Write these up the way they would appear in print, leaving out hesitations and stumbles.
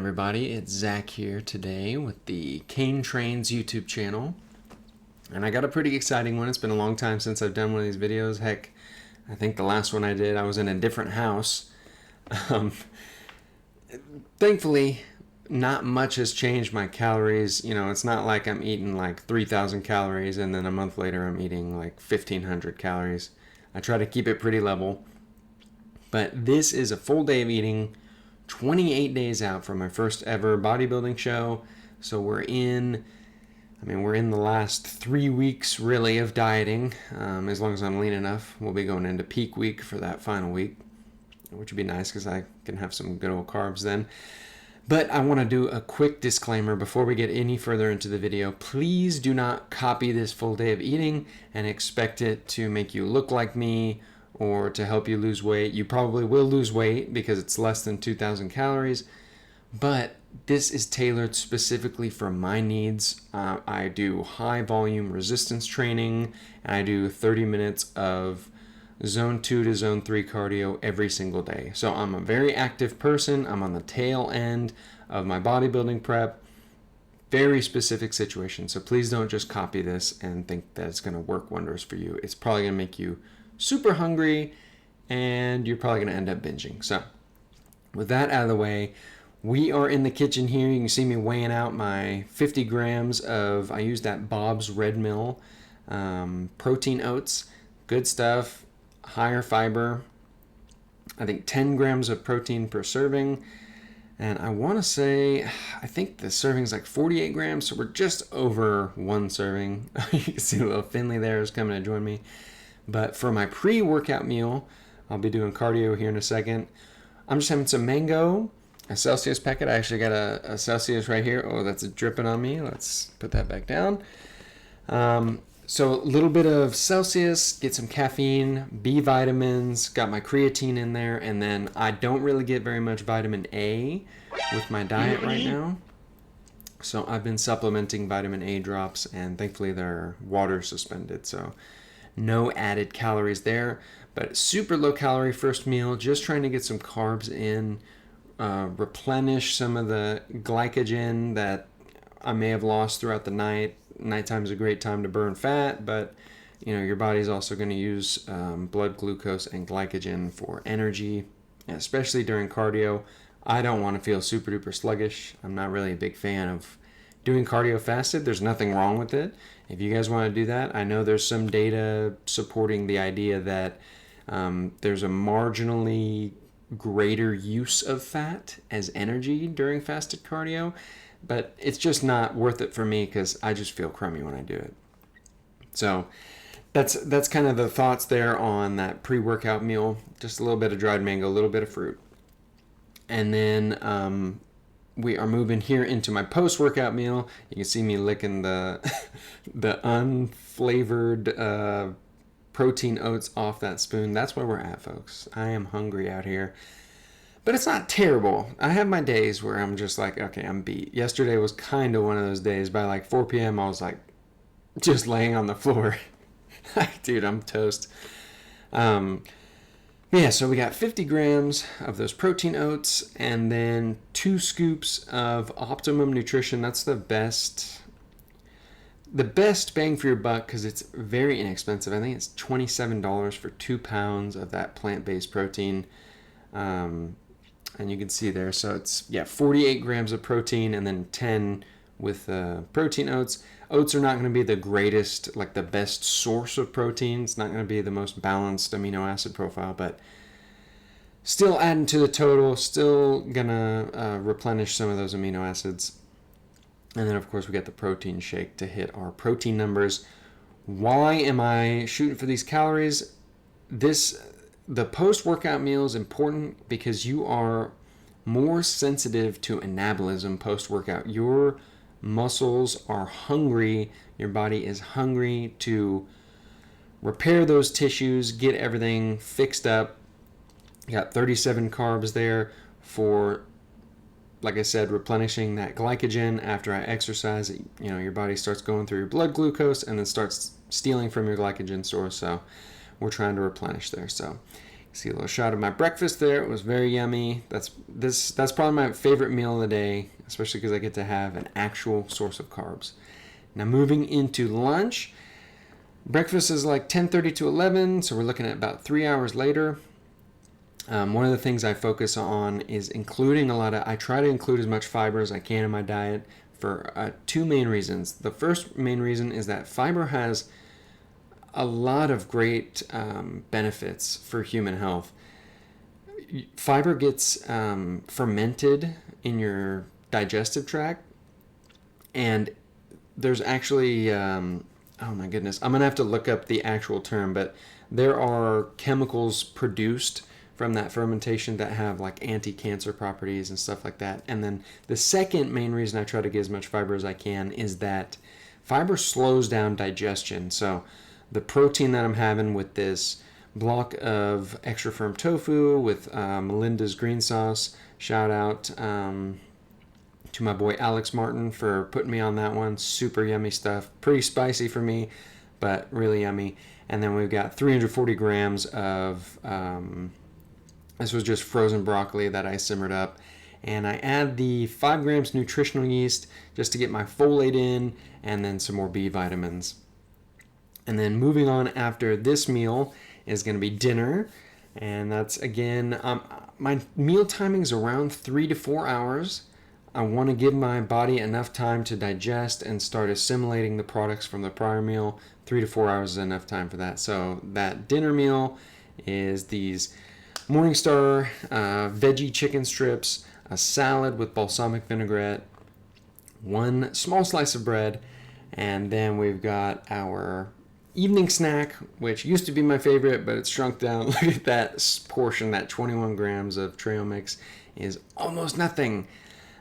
everybody, it's Zach here today with the Cane Trains YouTube channel, and I got a pretty exciting one. It's been a long time since I've done one of these videos. Heck, I think the last one I did, I was in a different house. Thankfully, not much has changed my calories. You know, it's not like I'm eating like 3,000 calories and then a month later I'm eating like 1,500 calories. I try to keep it pretty level, but this is a full day of eating, 28 days out from my first ever bodybuilding show. So we're in the last 3 weeks really of dieting. As long as I'm lean enough, we'll be going into peak week for that final week, which would be nice because I can have some good old carbs then. But I want to do a quick disclaimer before we get any further into the video. Please do not copy this full day of eating and expect it to make you look like me or to help you lose weight. You probably will lose weight because it's less than 2,000 calories, but this is tailored specifically for my needs. I do high volume resistance training, and I do 30 minutes of zone 2 to zone 3 cardio every single day. So I'm a very active person. I'm on the tail end of my bodybuilding prep. Very specific situation. So please don't just copy this and think that it's going to work wonders for you. It's probably going to make you super hungry and you're probably going to end up binging. So with that out of the way, we are in the kitchen here. You can see me weighing out my 50 grams of, I use that Bob's Red Mill protein oats. Good stuff, higher fiber. I think 10 grams of protein per serving. And I want to say, I think the serving is like 48 grams, so we're just over one serving. You can see a little Finley there is coming to join me. But for my pre-workout meal, I'll be doing cardio here in a second. I'm just having some mango, a Celsius packet. I actually got a Celsius right here. Oh, that's dripping on me. Let's put that back down. So a little bit of Celsius, get some caffeine, B vitamins, got my creatine in there, and then I don't really get very much vitamin A with my diet right now. So I've been supplementing vitamin A drops, and thankfully they're water suspended, so no added calories there. But super low calorie first meal, just trying to get some carbs in, replenish some of the glycogen that I may have lost throughout the night. Nighttime is a great time to burn fat, but you know your body's also going to use blood glucose and glycogen for energy, especially during cardio. I don't want to feel super duper sluggish. I'm not really a big fan of doing cardio fasted. There's nothing wrong with it. If you guys want to do that, I know there's some data supporting the idea that there's a marginally greater use of fat as energy during fasted cardio. But it's just not worth it for me because I just feel crummy when I do it. So that's kind of the thoughts there on that pre-workout meal. Just a little bit of dried mango, a little bit of fruit. And then we are moving here into my post-workout meal. You can see me licking the unflavored protein oats off that spoon. That's where we're at, folks. I am hungry out here. But it's not terrible. I have my days where I'm just like, okay, I'm beat. Yesterday was kind of one of those days. By like 4 p.m., I was like just laying on the floor. Dude, I'm toast. Yeah, so we got 50 grams of those protein oats and then 2 scoops of Optimum Nutrition. That's the best bang for your buck because it's very inexpensive. I think it's $27 for 2 pounds of that plant-based protein. And you can see there, so it's 48 grams of protein and then 10 with protein oats. Oats are not going to be the greatest, like the best source of protein. It's not going to be the most balanced amino acid profile, but still adding to the total, still going to replenish some of those amino acids. And then, of course, we got the protein shake to hit our protein numbers. Why am I shooting for these calories? The post-workout meal is important because you are more sensitive to anabolism post-workout. Your muscles are hungry. Your body is hungry to repair those tissues, get everything fixed up. You got 37 carbs there for, like I said, replenishing that glycogen after I exercise. You know, your body starts going through your blood glucose and then starts stealing from your glycogen source. So we're trying to replenish there. So See a little shot of my breakfast there. It was very yummy. That's probably my favorite meal of the day, especially because I get to have an actual source of carbs. Now moving into lunch. Breakfast is like 10:30 to 11, so we're looking at about 3 hours later. One of the things I focus on is I try to include as much fiber as I can in my diet for two main reasons. The first main reason is that fiber has a lot of great benefits for human health. Fiber gets fermented in your digestive tract, and there's actually, oh my goodness, I'm going to have to look up the actual term, but there are chemicals produced from that fermentation that have like anti-cancer properties and stuff like that. And then the second main reason I try to get as much fiber as I can is that fiber slows down digestion. So the protein that I'm having with this block of extra firm tofu with Melinda's green sauce, shout out to my boy Alex Martin for putting me on that one. Super yummy stuff. Pretty spicy for me, but really yummy. And then we've got 340 grams of this was just frozen broccoli that I simmered up. And I add the 5 grams nutritional yeast just to get my folate in, and then some more B vitamins. And then moving on after this meal is going to be dinner. And that's, again, my meal timing is around 3 to 4 hours. I want to give my body enough time to digest and start assimilating the products from the prior meal. 3 to 4 hours is enough time for that. So that dinner meal is these Morningstar veggie chicken strips, a salad with balsamic vinaigrette, 1 small slice of bread, and then we've got our evening snack, which used to be my favorite, but it's shrunk down. Look at that portion, that 21 grams of trail mix is almost nothing.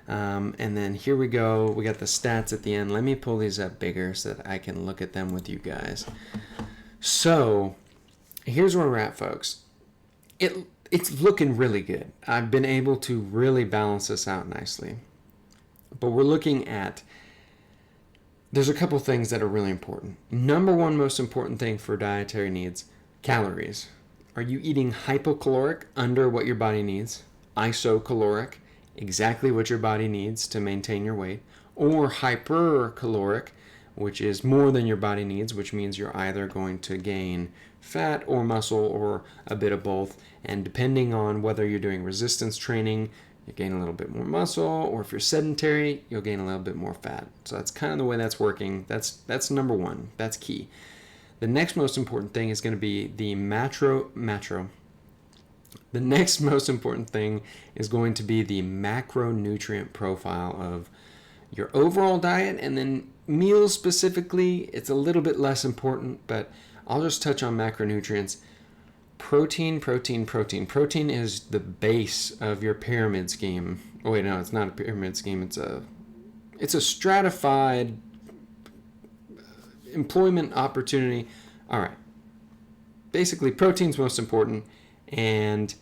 And then here we go. We got the stats at the end. Let me pull these up bigger so that I can look at them with you guys. So here's where we're at, folks. It's looking really good. I've been able to really balance this out nicely. But we're looking at, there's a couple things that are really important. Number one most important thing for dietary needs, calories. Are you eating hypocaloric, under what your body needs? Isocaloric, exactly what your body needs to maintain your weight? Or hypercaloric, which is more than your body needs, which means you're either going to gain fat or muscle or a bit of both. And depending on whether you're doing resistance training, you gain a little bit more muscle, or if you're sedentary, you'll gain a little bit more fat. So that's kind of the way that's working. That's number one. That's key. The next most important thing is going to be the The next most important thing is going to be the macronutrient profile of your overall diet, and then meals specifically, it's a little bit less important, but I'll just touch on macronutrients. Protein. Protein is the base of your pyramid scheme. Oh wait, no, it's not a pyramid scheme. It's a stratified employment opportunity. All right. Basically, protein's most important, and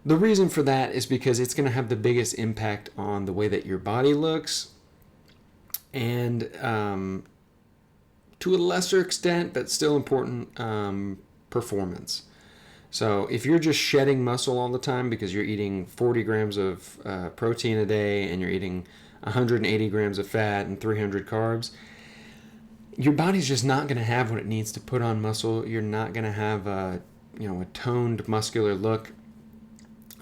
the reason for that is because it's going to have the biggest impact on the way that your body looks, and to a lesser extent, but still important, performance. So if you're just shedding muscle all the time because you're eating 40 grams of protein a day and you're eating 180 grams of fat and 300 carbs, your body's just not going to have what it needs to put on muscle. You're not going to have a toned muscular look.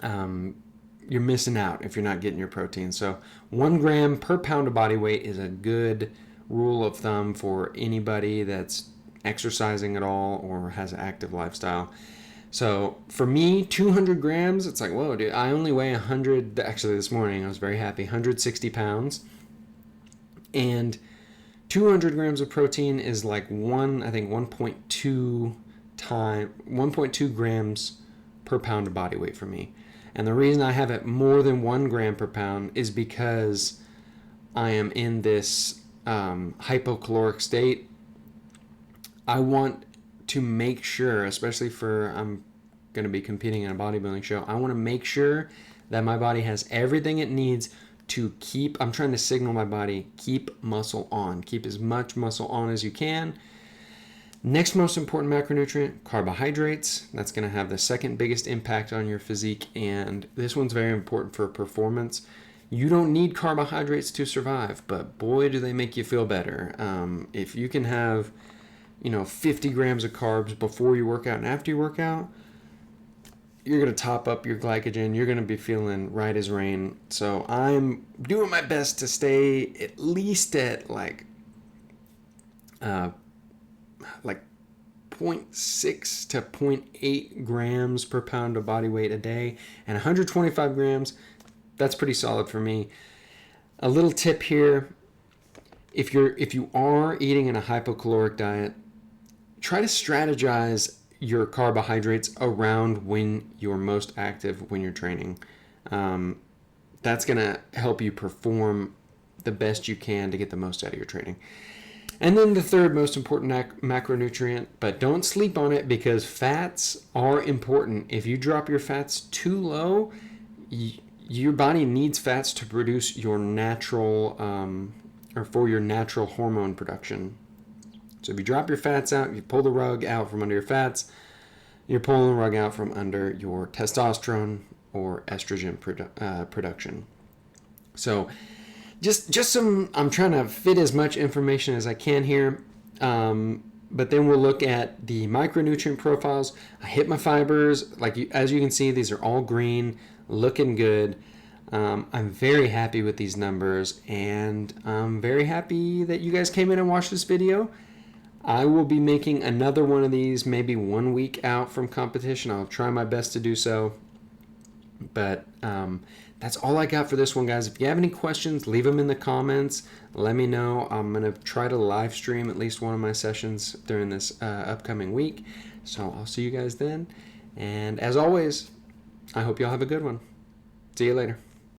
You're missing out if you're not getting your protein. So 1 gram per pound of body weight is a good rule of thumb for anybody that's exercising at all or has an active lifestyle. So for me, 200 grams, it's like, whoa, dude, I only weigh 100. Actually, this morning I was very happy, 160 pounds. And 200 grams of protein is like 1.2 grams per pound of body weight for me. And the reason I have it more than 1 gram per pound is because I am in this hypocaloric state. I want to make sure, especially I'm going to be competing in a bodybuilding show, I want to make sure that my body has everything it needs to keep, I'm trying to signal my body, keep muscle on. Keep as much muscle on as you can. Next most important macronutrient, carbohydrates. That's going to have the second biggest impact on your physique, and this one's very important for performance. You don't need carbohydrates to survive, but boy, do they make you feel better. If you can have, 50 grams of carbs before you work out and after you work out, you're going to top up your glycogen. You're going to be feeling right as rain. So I'm doing my best to stay at least at like 0.6 to 0.8 grams per pound of body weight a day, and 125 grams, that's pretty solid for me. A little tip here, if you are eating in a hypocaloric diet, try to strategize your carbohydrates around when you're most active when you're training. That's going to help you perform the best you can to get the most out of your training. And then the third most important macronutrient, but don't sleep on it because fats are important. If you drop your fats too low, your body needs fats to produce your natural, or for your natural hormone production. So if you drop your fats out, you pull the rug out from under your fats, you're pulling the rug out from under your testosterone or estrogen production. So just some, I'm trying to fit as much information as I can here, but then we'll look at the micronutrient profiles. I hit my fibers, as you can see, these are all green, looking good. I'm very happy with these numbers, and I'm very happy that you guys came in and watched this video. I will be making another one of these maybe 1 week out from competition. I'll try my best to do so. But that's all I got for this one, guys. If you have any questions, leave them in the comments. Let me know. I'm going to try to live stream at least one of my sessions during this upcoming week. So I'll see you guys then. And as always, I hope y'all have a good one. See you later.